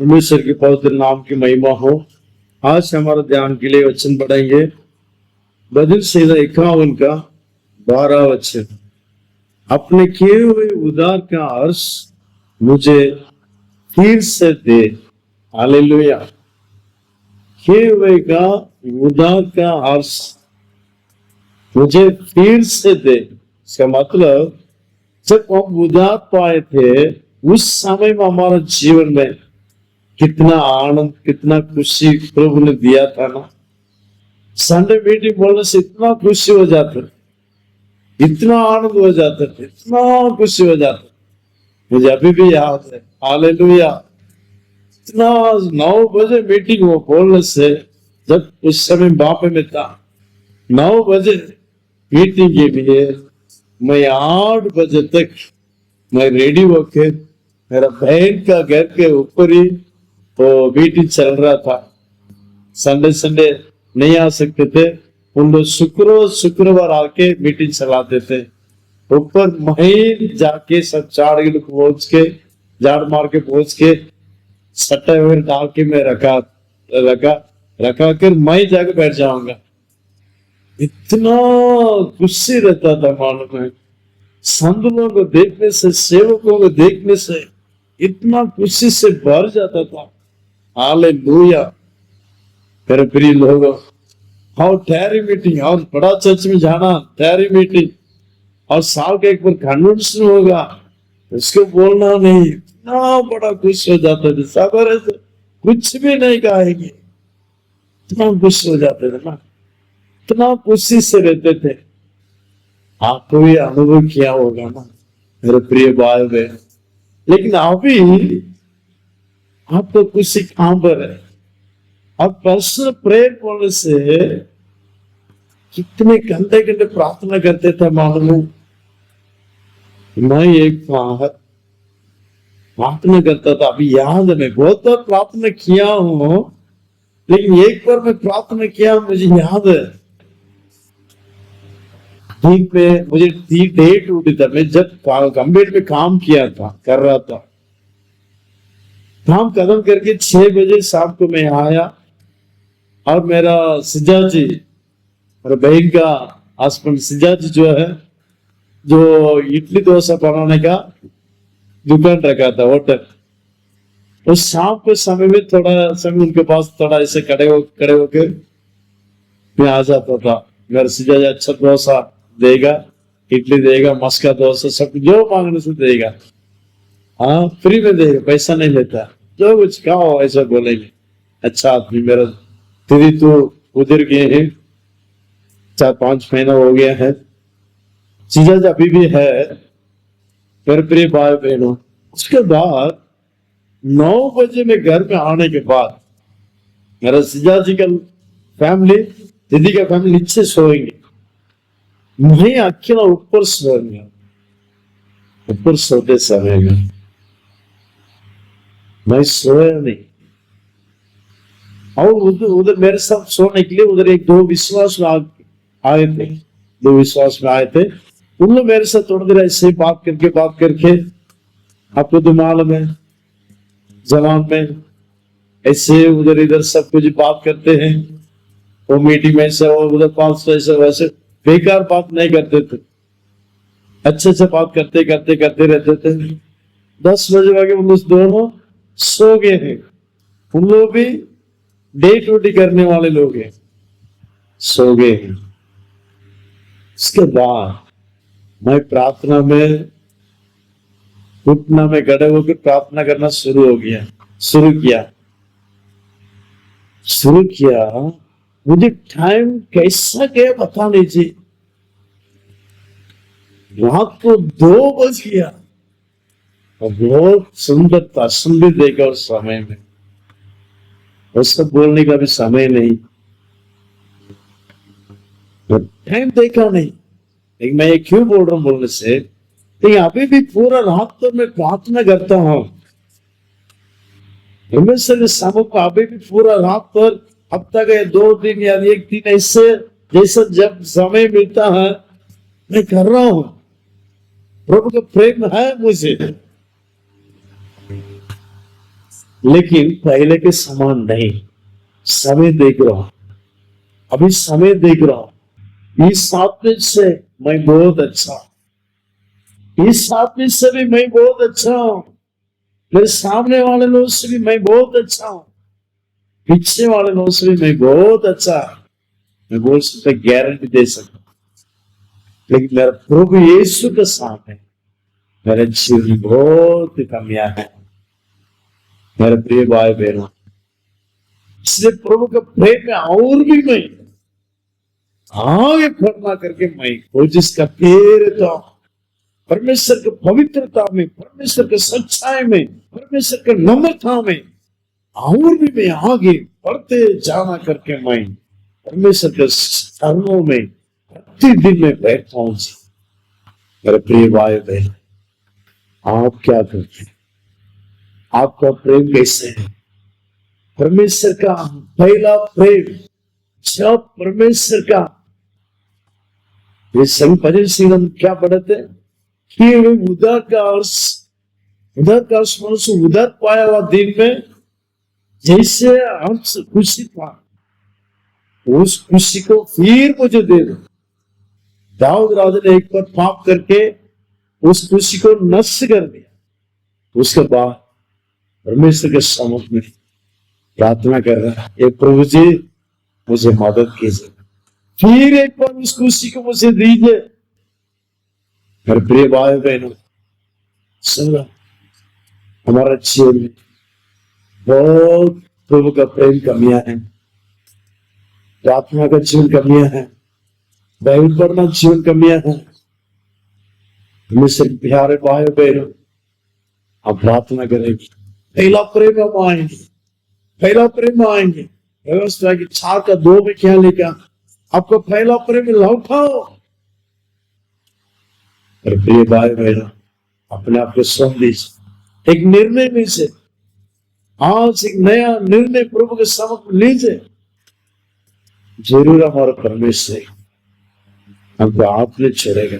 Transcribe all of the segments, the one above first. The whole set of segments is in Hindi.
परमेश्वर के पवित्र नाम की महिमा हो। आज हमारा ध्यान के लिए वचन पढ़ेंगे भजन संहिता 51 का 12 वचन। अपने किए हुए उद्धार का अर्श मुझे फिर से दे। हालेलुया। किए हुए का उद्धार का अर्श मुझे फिर से दे। इसका मतलब जब हम उद्धार पाए थे उस समय में हमारा जीवन में कितना आनंद, कितना खुशी प्रभु ने दिया था ना। संडे मीटिंग बोलने से इतना खुशी हो जाता, इतना आनंद हो जाता था, इतना खुशी हो जाता। मुझे अभी भी याद है। हालेलुया। इतना 9 बजे मीटिंग वो बोलने से, जब उस समय बापे में था 9 बजे मीटिंग के लिए मैं 8 बजे तक मैं रेडी होके, मेरा बहन का घर के ऊपर ही वो मीटिंग चल रहा था। संडे नहीं आ सकते थे, उन लोग शुक्रवार आके मीटिंग चलाते थे। ऊपर महीन जाके सब झाड़ मार के पहुंच के सट्टा वगैरह डाल के मैं रखा कर मैं जाके बैठ जाऊंगा। इतना खुशी रहता था मालूम है। संतों को देखने से, सेवकों को देखने से इतना खुशी से भर जाता था। हालेलुया। मेरे प्रिय लोगों, और तैयारी मीटिंग और बड़ा चर्च में जाना, तैयारी मीटिंग और साल का एक बार कन्वेंशन होगा, उसको बोलना नहीं, इतना बड़ा खुश हो जाता था। सवेरे से कुछ भी नहीं कहेंगे, इतना खुश हो जाते थे ना, इतना खुशी से रहते थे। आपको भी अनुभव किया होगा ना मेरे प्रिय भाई बहन। लेकिन अभी आपको खुशी कहां पर है? आप पर्सनल प्रेयर बोलने से कितने घंटे घंटे प्रार्थना करते थे मालूम है। मैं एक प्रार्थना करता था, अभी याद है। मैं बहुत बार प्रार्थना किया हूं, लेकिन एक बार मैं प्रार्थना किया मुझे याद है। ठीक में मुझे डेट टूटी था। मैं जब कंप्यूटर में काम किया था, कर रहा था, काम खत्म करके 6 बजे शाम को मैं आया और मेरा सिजा जी, मेरे बहन का हस्बैंड सिजा जी जो है, जो इडली डोसा बनाने का दुकान रखा था, होटल। उस शाम के समय में थोड़ा समय उनके पास थोड़ा ऐसे खड़े होकर मैं आ जाता था। मेरा सिजा जी अच्छा डोसा देगा, इडली देगा, मस्का डोसा, सब जो मांगने से देगा। हाँ, फ्री में देगा, पैसा नहीं लेता। जो कुछ खाओ ऐसा बोलेंगे। अच्छा आदमी। मेरा दीदी तो उधर गए हैं, 4-5 महीना हो गया है। जीजा जी अभी भी है। मेरे प्रिय भाई बहनों, उसके बाद 9 बजे में घर में आने के बाद मेरा जीजा जी का फैमिली, दीदी का फैमिली नीचे सोएंगे, मैं अकेला ऊपर सोएंगे। ऊपर सोते समय में मैं सोया नहीं, और उधर मेरे साथ सोने के लिए उधर एक दो विश्वास में आए थे। उन लोग मेरे साथ थोड़ी देर ऐसे बात करके आपको तो मालूम है, जवान में ऐसे उधर इधर सब कुछ बात करते हैं। वो मीटिंग में ऐसे, वो उधर 500 ऐसे वैसे बेकार बात नहीं करते थे, अच्छे से बात करते रहते थे। 10 बजे वाके उन लोग दोनों सो गए हैं। उन लोग भी डे ड्यूटी करने वाले लोग हैं, सो गए हैं। उसके बाद मैं प्रार्थना में घुटना में गड़े होकर प्रार्थना करना शुरू किया। मुझे टाइम कैसा गया पता नहीं जी। रात को 2 बज गया और बहुत सुंदर था, सुंदर देखा उस समय में। उसका बोलने का भी समय नहीं, टाइम देखा नहीं। लेकिन मैं ये क्यों बोल रहा हूं बोलने से, लेकिन अभी भी पूरा रात तो मैं प्रार्थना करता हूं। समय को अभी भी पूरा रात पर, हफ्ता का 2 दिन या 1 दिन ऐसे जैसा जब समय मिलता है मैं कर रहा हूं। प्रभु का प्रेम है मुझे। लेकिन पहले के समान नहीं। समय देख रहा हूं, अभी समय देख रहा हूं, इस आत्मिक से मैं बहुत अच्छा हूं, इस आत्मिक से भी मैं बहुत अच्छा हूं, मेरे सामने वाले लोग से भी मैं बहुत अच्छा हूं, पीछे वाले लोग से भी मैं बहुत अच्छा, मैं बोल सकता, गारंटी दे सकता। लेकिन मेरा प्रभु यीशु के सामने मेरे जीवन में बहुत कमियां हैं मेरे प्रिय भाई बहनों। इसलिए प्रभु के प्रेम में और भी मैं आगे बढ़ना करके मैं कोशिश करते रहता हूं, परमेश्वर के पवित्रता में, परमेश्वर के सच्चाई में, परमेश्वर के नम्रता में और भी मैं आगे बढ़ते जाना करके मैं परमेश्वर के चरणों में प्रतिदिन में बैठता हूं। मेरे प्रिय भाई बहन, आप क्या करते हैं? आपका प्रेम कैसे है? परमेश्वर का पहला प्रेम, जब परमेश्वर का ये संग भजन सिंह हम क्या पढ़ते हैं कि उधर का अर्थ मनुष्य उधर पाया हुआ दिन में जैसे अर्थ खुशी था, उस खुशी को फिर मुझे दे दो। दाऊद राजा ने एक बार पाप करके उस खुशी को नष्ट कर दिया। उसके बाद परमेश्वर के सम्मुख में प्रार्थना कर रहा है, ये प्रभु जी मुझे मदद कीजिए, फिर एक बार उस खुशी को मुझे दीजिए। मेरे प्रिय भाई बहनों, सुनो, हमारा जीवन में बहुत प्रभु का प्रेम कमियां है, प्रार्थना का जीवन कमियां है, बाइबल पढ़ना जीवन कमियां है। परमेश्वर के प्यारे भाई बहनों, हम प्रार्थना करेंगे, पहला प्रेम हम आएंगे, पहला प्रेम आएंगे। व्यवस्था की 4 का 2 में क्या लिखा? आपको पहला प्रेम लौटाओ। प्रिय भाई बहनों, अपने आप को सौंप दीजिए, एक निर्णय में से आज एक नया निर्णय प्रभु के समक्ष लीजिए। जरूर हमारा परमेश्वर हमको आपने छोड़ेगा,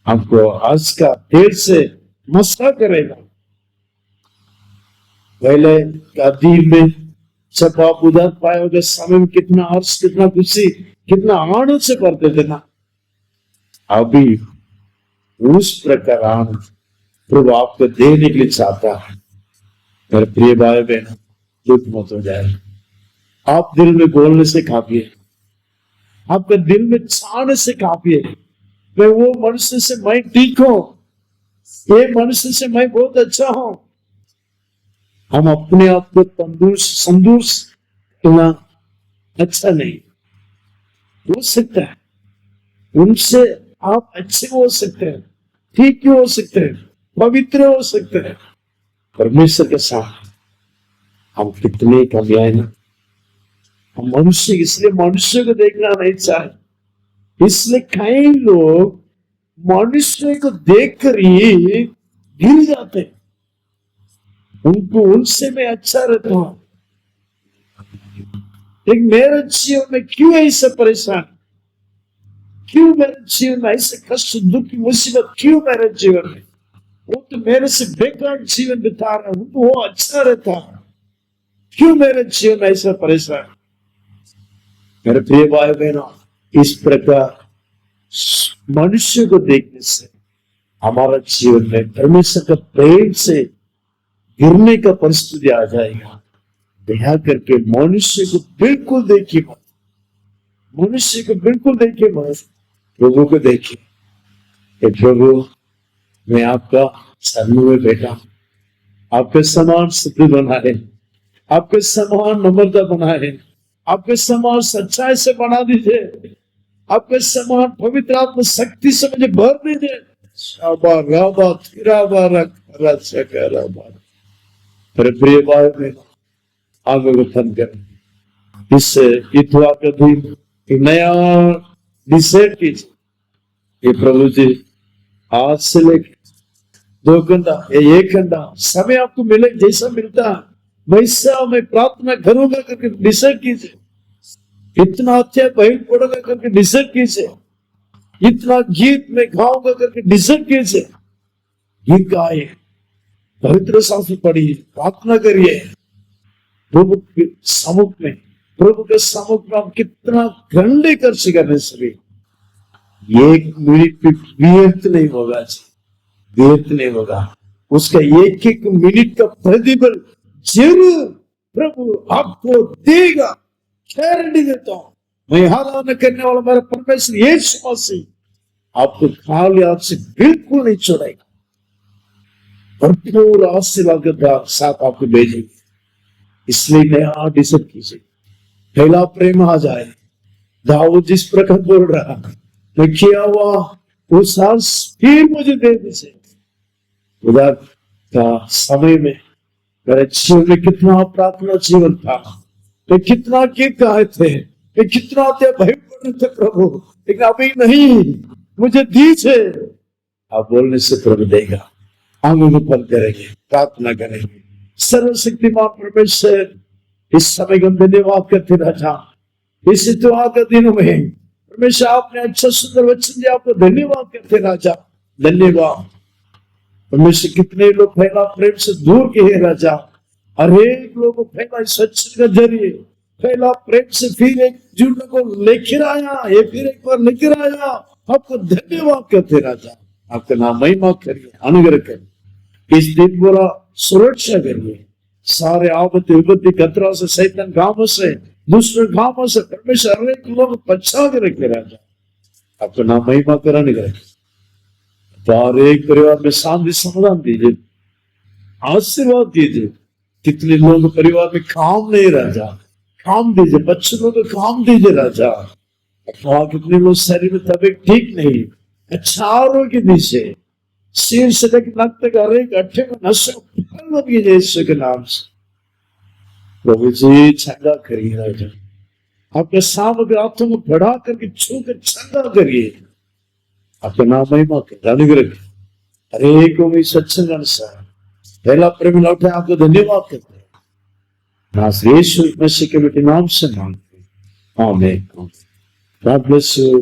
हमको आज का देर से मसा करेगा। पहले का दिन में जब आप उधर पाए होगे समय में कितना हर्ष, कितना खुशी, कितना आनंद से करते थे ना, अभी उस प्रकार आनंद प्रभु आपको देने के लिए चाहता है। मेरे प्रिय भाई बहन, दुख मत हो जाए, आप दिल में बोलने से काफी है, आपके दिल में चाहने से काफी है, मैं वो मनुष्य से मैं ठीक हूं, ये मनुष्य से मैं बहुत अच्छा हूं। हम अपने आप को संतुष्ट करना अच्छा नहीं हो सकता है, उनसे आप अच्छे हो सकते हैं, ठीक हो सकते हैं, पवित्र हो सकते हैं। परमेश्वर के साथ हम कितने कमियां ना, हम मनुष्य, इसलिए मनुष्य को देखना नहीं चाहे, इसलिए कई लोग मनुष्य को देखकर ही गिर जाते हैं, उनको उनसे मैं अच्छा रहता हूं, लेकिन मेरे जीवन में क्यों ऐसे परेशान, क्यों मेरे जीवन में ऐसे कष्ट, दुख, मुसीबत क्यों मेरे जीवन में? वो तो मेरे से बेकार जीवन बिता रहा है, वो अच्छा रहता है, क्यों मेरे जीवन में ऐसा परेशान? मेरे प्रिय भाई बहनों, इस प्रकार मनुष्य को देखने से हमारा जीवन में परमेश्वर का प्रेम से गिरने का परिस्थिति आ जाएगा। दया करके मनुष्य को बिल्कुल देखिए मत, मनुष्य को बिल्कुल देखिए मत, प्रभु को देखिए। प्रभु, मैं आपका चरणों में बैठा, आपके समान शुद्ध बनाए, आपके समान नम्रता बनाए, आपके समान सच्चाई से बना दीजिए, आपके समान पवित्र आत्मा शक्ति से मुझे भर दीजिए। प्रिय भाई में आगे गठन कर, इस इतवार का दिन एक नया डिसाइड कीजिए। ये प्रभु जी, आज से लेकर 2 घंटा या 1 घंटा समय आपको मिले, जैसा मिलता है वैसा मैं प्रार्थना करूंगा करके डिसाइड कीजिए। इतना अध्याय बाइबल पढ़ूंगा करके डिसाइड कीजिए, इतना गीत में गाऊंगा करके डिसाइड कीजिए। गीत गाइए, पवित्र शास्त्र पढ़िए, प्रार्थना करिए, प्रभु के सम्मुख में, प्रभु के सम्मुख में हम कितना घंटे खर्च करने से एक मिनट भी व्यर्थ नहीं होगा जी, व्यर्थ नहीं होगा। उसका एक एक मिनट का प्रतिफल जरूर प्रभु आपको देगा, गारंटी देता हूं। मैं आराधना करने वाला मेरा परमेश्वर यीशु मसीह आपको खाली हाथ से बिल्कुल नहीं छोड़ेगा, भरपूर आशीर्वाद के साथ आपको भेजेंगे। इसलिए नया डिसाइड कीजिए, पहला प्रेम आ जाए। दाऊद जिस प्रकार बोल रहा, मैं किया हुआ वो सांस फिर मुझे दे दीजिए। उधर का समय में मेरे जीवन में कितना प्रार्थना जीवन था, मैं कितना गीत गाए थे, मैं कितना भय पड़े थे प्रभु, लेकिन अभी नहीं, मुझे दीजिए। आप बोलने से प्रभु देगा। आंखों को बंद करेंगे, प्रार्थना करेंगे। सर्वशक्तिमान परमेश्वर, इस समय हम धन्यवाद करते राजा, इस इतवार के दिनों में परमेश्वर आपने अच्छा सुंदर वचन दिया, आपको धन्यवाद करते राजा, धन्यवाद। परमेश्वर कितने लोग फैला प्रेम से दूर के हैं राजा, हर एक लोग को फैला इस वचन के जरिए फैला प्रेम से फिर एक जुड़ने को लेकर आया, ये फिर एक बार लेकर आया। आपको धन्यवाद करते राजा, आपका नाम महिमा करिए, अनुग्रह करिए। इस दिन पूरा सुरक्षा करिए, सारे आपत्ति विपत्ति खतरा से, शैतान कामों से, दूसरे कामों से परमेश्वर हर एक लोग बचा के रखे राजा, आपका नाम महिमा कर अनुग्रह। हर एक परिवार में शांति समाधान दीजिए, आशीर्वाद दीजिए। कितने लोग परिवार में काम नहीं राजा, काम दीजिए। बच्चों को काम दीजिए राजा। कितने लोग शरीर में तबीयत ठीक नहीं, अच्छा आरोग्य दीजिए। सिर से लेकर नक तक हर एक अट्ठे में नसों कीजिए यीशु के नाम से। प्रभु जी चंगा करिए राजा, आपके सामने हाथों को बढ़ा करके छू कर चंगा करिए, आपका नाम महिमा कर अनुग्रह। हरे एक को सत्संग अनुसार पहला प्रेम लौटे, आपको धन्यवाद करते हैं। यीशु मसीह के बेटे नाम से मांगते हैं, आमीन। God bless you.